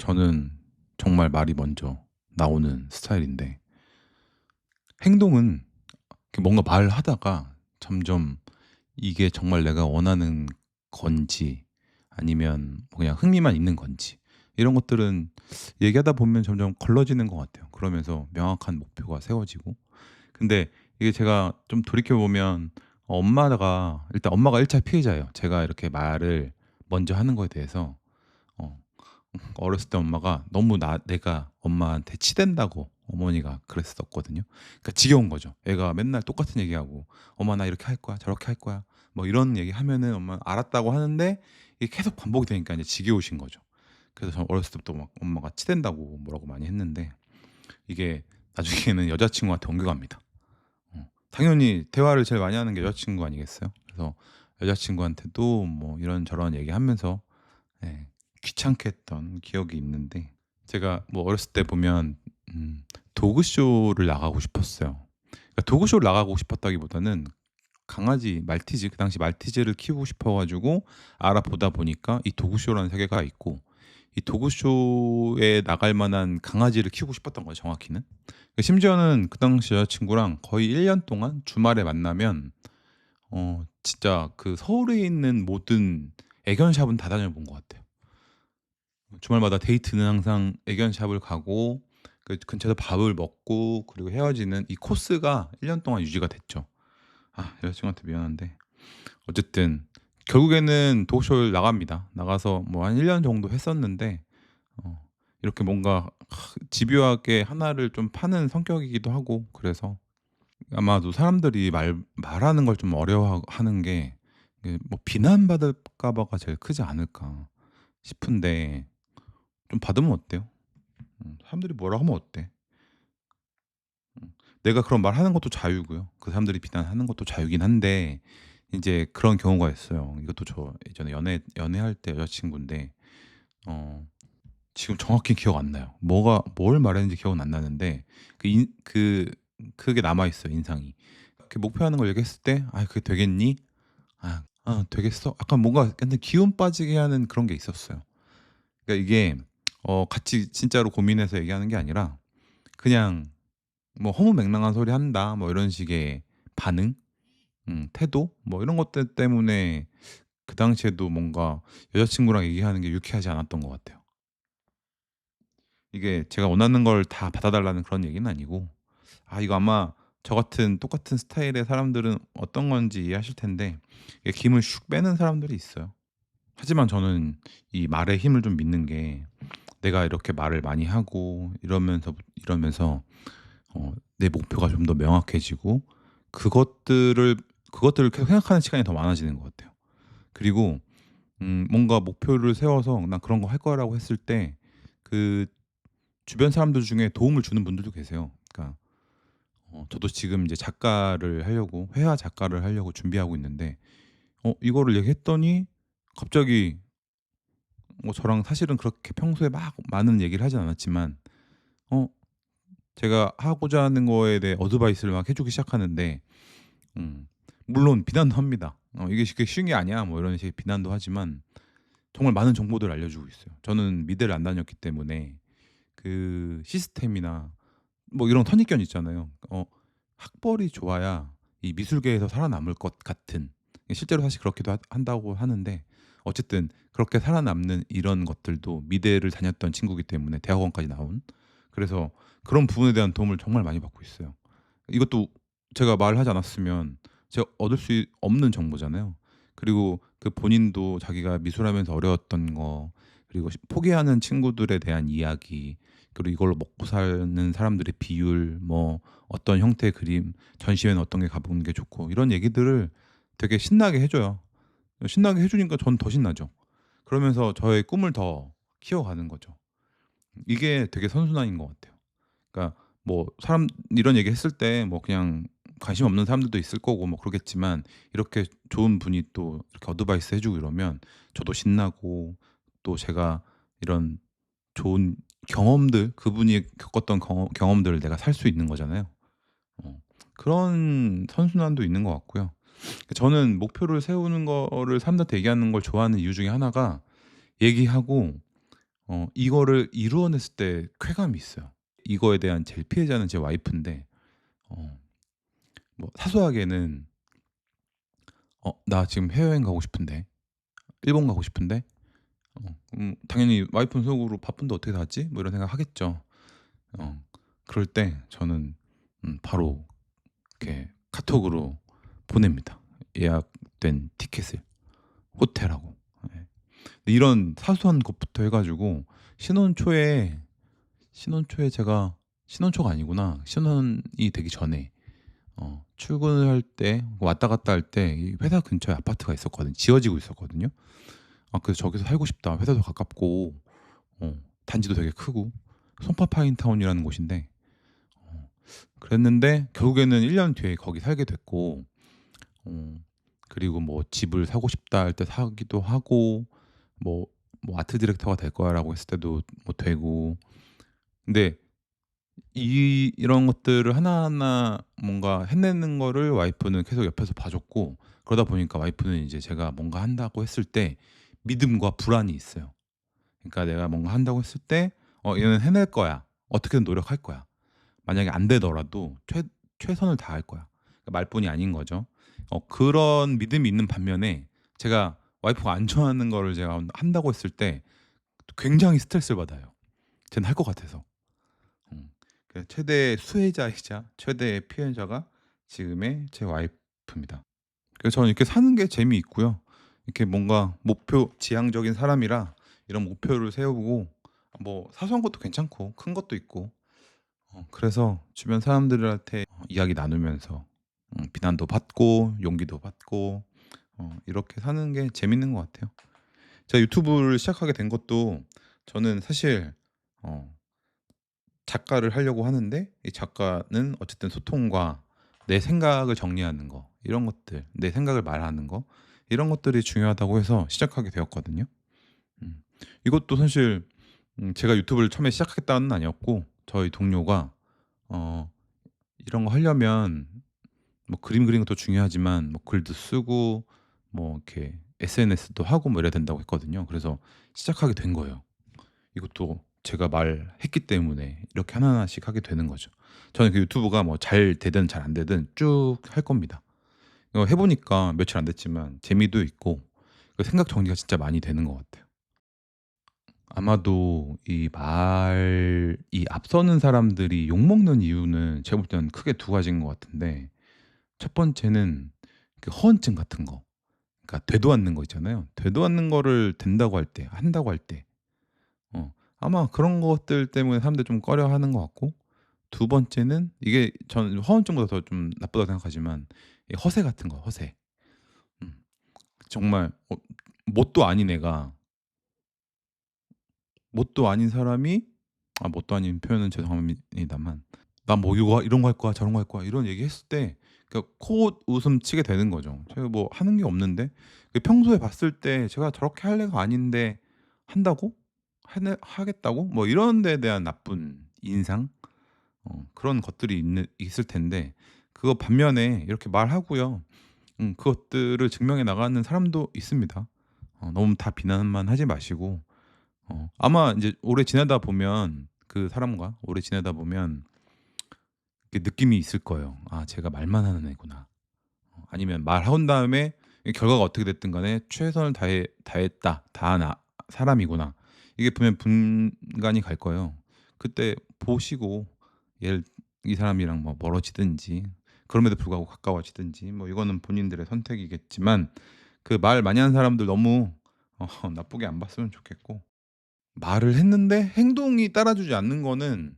저는 정말 말이 먼저 나오는 스타일인데 행동은 뭔가 말하다가 점점 이게 정말 내가 원하는 건지 아니면 뭐 그냥 흥미만 있는 건지 이런 것들은 얘기하다 보면 점점 걸러지는 것 같아요. 그러면서 명확한 목표가 세워지고 근데 이게 제가 좀 돌이켜 보면 엄마가 일단 엄마가 1차 피해자예요. 제가 이렇게 말을 먼저 하는 거에 대해서 어 어렸을 때 엄마가 너무 내가 엄마한테 치댄다고 어머니가 그랬었거든요. 그러니까 지겨운 거죠. 애가 맨날 똑같은 얘기하고 "엄마 나 이렇게 할 거야. 저렇게 할 거야." 뭐 이런 얘기하면은 엄마는 알았다고 하는데 이게 계속 반복이 되니까 이제 지겨우신 거죠. 그래서 저 어렸을 때부터 막 엄마가 치댄다고 뭐라고 많이 했는데 이게 나중에는 여자친구한테 옮겨갑니다. 당연히 대화를 제일 많이 하는 게 여자친구 아니겠어요? 그래서 여자친구한테도 뭐 이런저런 얘기하면서 예 귀찮게 했던 기억이 있는데 제가 뭐 어렸을 때 보면 도그쇼를 나가고 싶었어요. 그러니까 도그쇼를 나가고 싶었다기보다는 강아지 말티즈 그 당시 말티즈를 키우고 싶어 가지고 알아보다 보니까 이 도그쇼라는 세계가 있고 이 도그쇼에 나갈 만한 강아지를 키우고 싶었던 거예요 정확히는. 심지어는 그 당시 여자친구랑 거의 1년 동안 주말에 만나면 진짜 그 서울에 있는 모든 애견샵은 다 다녀본 것 같아요. 주말마다 데이트는 항상 애견샵을 가고 그 근처에서 밥을 먹고 그리고 헤어지는 이 코스가 1년 동안 유지가 됐죠. 아 여자친구한테 미안한데 어쨌든 결국에는 도쇼를 나갑니다. 나가서 뭐 한 1년 정도 했었는데 어 이렇게 뭔가 집요하게 하나를 좀 파는 성격이기도 하고 그래서 아마도 사람들이 말하는 걸 좀 어려워하는 게 이게 뭐 '비난받을까 봐가 제일 크지 않을까.' 싶은데 좀 받으면 어때요? 사람들이 뭐라 하면 어때? 내가 그런 말하는 것도 자유고요. 그 사람들이 비난하는 것도 자유긴 한데 인제 그런 경우가 있어요. 이것도 저 예전에 연애할 때 여자친구인데 어 지금 정확히 기억 안 나요. 뭘 말했는지 기억은 안 나는데 그게 남아 있어요, 인상이. 그 목표하는 걸 얘기했을 때 "아 그게 되겠니? 되겠어?" 약간 뭔가 완전 기운 빠지게 하는 그런 게 있었어요. 그러니까 이게 같이 진짜로 고민해서 얘기하는 게 아니라 그냥 뭐 허무맹랑한 소리 한다 뭐 이런 식의 반응, 태도 뭐 이런 것들 때문에 그 당시에도 뭔가 여자친구랑 얘기하는 게 유쾌하지 않았던 것 같아요. 이게 제가 원하는 걸 다 받아 달라는 그런 얘기는 아니고 이거 아마 저 같은 똑같은 스타일의 사람들은 어떤 건지 이해하실 텐데 이게 힘을 슉 빼는 사람들이 있어요. 하지만 저는 이 말의 힘을 좀 믿는 게 내가 이렇게 말을 많이 하고 이러면서 내 목표가 좀 더 명확해지고 그것들을 그것들을 계속 생각하는 시간이 더 많아지는 것 같아요. 그리고 뭔가 목표를 세워서 '난 그런 거 할 거야.'라고 했을 때 그 주변 사람들 중에 도움을 주는 분들도 계세요. 그러니까 저도 지금 이제 작가를 하려고 회화 작가를 하려고 준비하고 있는데 이거를 얘기했더니 갑자기 저랑 사실은 그렇게 평소에 막 많은 얘기를 하진 않았지만 어 제가 하고자 하는 거에 대해 어드바이스를 막 해 주기 시작하는데 음 물론 비난도 합니다. "이게 그렇게 쉬운 게 아니야." 뭐 이런 식의 비난도 하지만 정말 많은 정보들을 알려주고 있어요. 저는 미대를 안 다녔기 때문에 그 시스템이나 뭐 이런 선입견 있잖아요. 학벌이 좋아야 이 미술계에서 살아남을 것 같은 실제로 사실 그렇기도 한다고 하는데 어쨌든 그렇게 살아남는 이런 것들도 미대를 다녔던 친구이기 때문에 대학원까지 나온 그래서 그런 부분에 대한 도움을 정말 많이 받고 있어요. 이것도 제가 말을 하지 않았으면 제가 얻을 수 없는 정보잖아요. 그리고 그 본인도 자기가 미술하면서 어려웠던 거 그리고 포기하는 친구들에 대한 이야기 그리고 이걸로 먹고 사는 사람들의 비율 뭐 어떤 형태의 그림 전시회는 어떤 게 가보는 게 좋고 이런 얘기들을 되게 신나게 해 줘요. 신나게 해 주니까 전 더 신나죠. 그러면서 저의 꿈을 더 키워가는 거죠. 이게 되게 선순환인 것 같아요. 그러니까 뭐 사람 이런 얘기 했을 때 뭐 그냥 관심 없는 사람들도 있을 거고 뭐 그러겠지만 이렇게 좋은 분이 또 이렇게 어드바이스 해 주고 이러면 저도 신나고 또 제가 이런 좋은 경험들 그분이 겪었던 경험들을 내가 살 수 있는 거잖아요. 어 그런 선순환도 있는 것 같고요. 저는 목표를 세우는 거를 사람들한테 얘기하는 걸 좋아하는 이유 중에 하나가 얘기하고 이거를 이루어냈을 때 쾌감이 있어요. 이거에 대한 제일 피해자는 제 와이프인데 어 뭐 사소하게는 "나 지금 해외여행 가고 싶은데. 일본 가고 싶은데." 당연히 와이프는 속으로 '바쁜데 어떻게 다 왔지?' 뭐 이런 생각하겠죠. 그럴 때 저는 바로 이렇게 카톡으로 보냅니다. 예약된 티켓을, 호텔하고. 예. 이런 사소한 것부터 해 가지고 신혼 초에 제가 신혼초가 아니구나. 신혼이 되기 전에 출근을 할 때 왔다 갔다 할 때 이 회사 근처에 아파트가 있었거든요. 지어지고 있었거든요. 그래서 '저기서 살고 싶다. 회사도 가깝고 단지도 되게 크고.' 송파파인타운이라는 곳인데 그랬는데 결국에는 1년 뒤에 거기 살게 됐고 어 그리고 뭐 "집을 사고 싶다." 할 때 사기도 하고 뭐 "아트 디렉터가 될 거야."라고 했을 때도 뭐 되고. 근데 이런 것들을 하나하나 뭔가 해내는 거를 와이프는 계속 옆에서 봐 줬고, 그러다 보니까 와이프는 이제 제가 뭔가 한다고 했을 때 믿음과 불안이 있어요. 그러니까 내가 뭔가 한다고 했을 때 '얘는 해낼 거야. 어떻게든 노력할 거야. 만약에 안 되더라도 최선을 다할 거야.' 그러니까 말뿐이 아닌 거죠. 그런 믿음이 있는 반면에 제가 와이프가 안 좋아하는 거를 제가 한다고 했을 때 굉장히 스트레스를 받아요. 쟤는 할 것 같아서. 음. 최대의 수혜자이자 최대의 피해자가 지금의 제 와이프입니다. 그래서 저는 이렇게 사는 게 재미있고요. 이렇게 뭔가 목표 지향적인 사람이라 이런 목표를 세우고 뭐 사소한 것도 괜찮고 큰 것도 있고 그래서 주변 사람들한테 이야기 나누면서 비난도 받고 용기도 받고 이렇게 사는 게 재밌는 것 같아요. 제가 유튜브를 시작하게 된 것도 저는 사실 어 작가를 하려고 하는데 이 작가는 어쨌든 소통과 내 생각을 정리하는 거 이런 것들, 내 생각을 말하는 거 이런 것들이 중요하다고 해서 시작하게 되었거든요. 음. 이것도 사실 제가 유튜브를 처음에 시작하겠다는 아니었고 저희 동료가 어 "이런 거 하려면 뭐 그림 그리는 것도 중요하지만 뭐 글도 쓰고 뭐 이렇게 SNS도 하고 뭐 이래야 된다."고 했거든요. 그래서 시작하게 된 거예요. 이것도 제가 말했기 때문에 이렇게 하나하나씩 하게 되는 거죠. 저는 그 유튜브가 뭐 잘 되든 잘 안 되든 쭉 할 겁니다. 이거 해 보니까 며칠 안 됐지만 재미도 있고 그 생각 정리가 진짜 많이 되는 것 같아요. 아마도 이 앞서는 사람들이 욕먹는 이유는 제가 볼 때는 크게 두 가지인 것 같은데, 첫 번째는 그 허언증 같은 거. 그러니까 되도 않는 거 있잖아요. 되도 않는 거를 된다고 할 때, 한다고 할 때 아마 그런 것들 때문에 사람들이 좀 꺼려하는 것 같고, 두 번째는 이게 저는 허언증보다 더 좀 나쁘다고 생각하지만 이 허세 같은 거, 허세. 음 정말 뭣도 아닌 애가 뭣도 아닌 사람이 뭣도 아닌 표현은 죄송합니다만 "난 뭐 이거 이런 거 할 거야. 저런 거 할 거야." 이런 얘기했을 때 그러니까 코웃음 치게 되는 거죠. 제가 뭐 하는 게 없는데 평소에 봤을 때 제가 저렇게 할 애가 아닌데 한다고? 하겠다고? 뭐 이런 데에 대한 나쁜 인상? 그런 것들이 있을 텐데 그거 반면에 이렇게 말하고요. 그것들을 증명해 나가는 사람도 있습니다. 너무 다 비난만 하지 마시고 아마 인제 오래 지내다 보면 그 사람과 오래 지내다 보면 그 느낌이 있을 거예요. '아 쟤가 말만 하는 애구나.' 아니면 말한 다음에 이 결과가 어떻게 됐든 간에 '최선을 다했다. 다한 사람이구나.' 이게 분명 분간이 갈 거예요. 그때 보시고 얘를 이 사람이랑 뭐 멀어지든지 그럼에도 불구하고 가까워지든지 뭐 이거는 본인들의 선택이겠지만 그 말 많이 하는 사람들 너무 나쁘게 안 봤으면 좋겠고, 말을 했는데 행동이 따라주지 않는 거는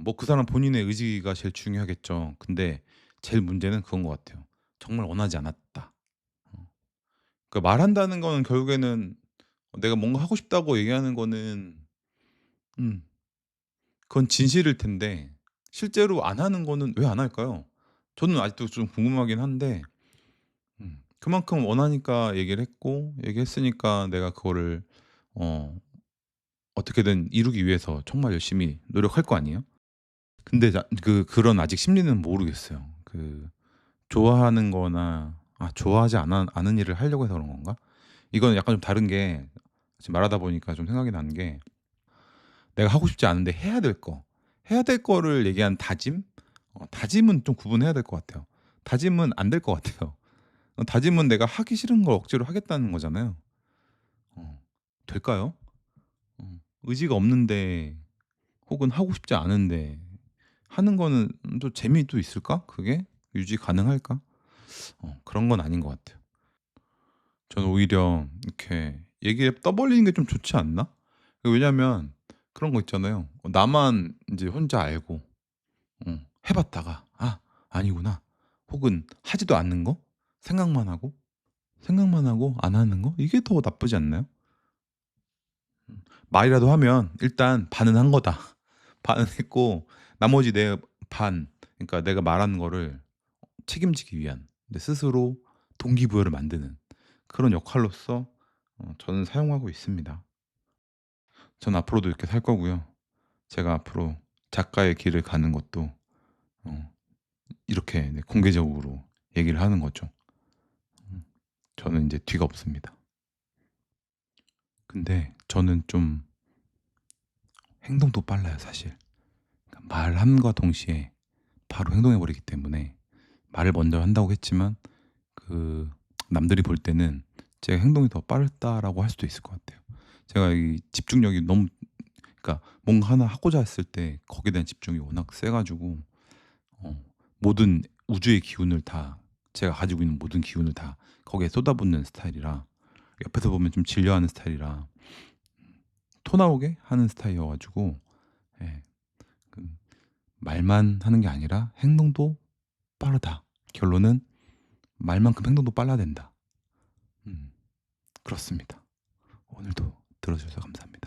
뭐 그 사람 본인의 의지가 제일 중요하겠죠. 근데 제일 문제는 그건 것 같아요. 정말 원하지 않았다. 어 말한다는 거는 결국에는 내가 뭔가 하고 싶다고 얘기하는 거는 음 그건 진실일 텐데 실제로 안 하는 거는 왜 안 할까요? 저는 아직도 좀 궁금하긴 한데 그만큼 원하니까 얘기를 했고 얘기했으니까 내가 그거를 어 어떻게든 이루기 위해서 정말 열심히 노력할 거 아니에요? 근데 그런 아직 심리는 모르겠어요. 좋아하는 거나 좋아하지 않은 일을 하려고 해서 그런 건가? 이거는 약간 좀 다른 게 지금 말하다 보니까 좀 생각이 나는 게 내가 하고 싶지 않은데 해야 될 거. 해야 될 거를 얘기한 다짐? 다짐은 좀 구분해야 될 것 같아요. 다짐은 안 될 것 같아요. 다짐은 내가 하기 싫은 걸 억지로 하겠다는 거잖아요. 어 될까요? 의지가 없는데 혹은 하고 싶지 않은데 하는 거는 또 재미도 있을까? 그게? 유지 가능할까? 그런 건 아닌 것 같아요. 저는 오히려 이렇게 얘기를 떠벌리는 게 좀 좋지 않나? 왜냐면 그런 거 있잖아요. 나만 인제 혼자 알고 해 봤다가 '아 아니구나.' 혹은 하지도 않는 거? 생각만 하고 안 하는 거? 이게 더 나쁘지 않나요? 말이라도 하면 일단 반은 한 거다. 반은 했고 나머지 내 반, 그러니까 내가 말한 거를 책임지기 위한 내 스스로 동기부여를 만드는 그런 역할로서 저는 사용하고 있습니다. 저는 앞으로도 이렇게 살 거고요. 제가 앞으로 작가의 길을 가는 것도 어 이렇게 네 공개적으로 얘기를 하는 거죠. 음 저는 인제 뒤가 없습니다. 근데 저는 좀 행동도 빨라요 사실. 그러니까 말함과 동시에 바로 행동해 버리기 때문에 말을 먼저 한다고 했지만 그 남들이 볼 때는 제 행동이 더 빠르다라고 할 수도 있을 것 같아요. 제가 이 집중력이 너무, 그러니까 뭔가 하나 하고자 했을 때 거기에 대한 집중이 워낙 세 가지고 모든 우주의 기운을 다, 제가 가지고 있는 모든 기운을 다 거기에 쏟아붓는 스타일이라, 옆에서 보면 좀 질려하는 스타일이라 토 나오게 하는 스타일이어 가지고 예 그 말만 하는 게 아니라 행동도 빠르다. 결론은 말만큼 행동도 빨라야 된다. 음 그렇습니다. 오늘도 들어 주셔서 감사합니다.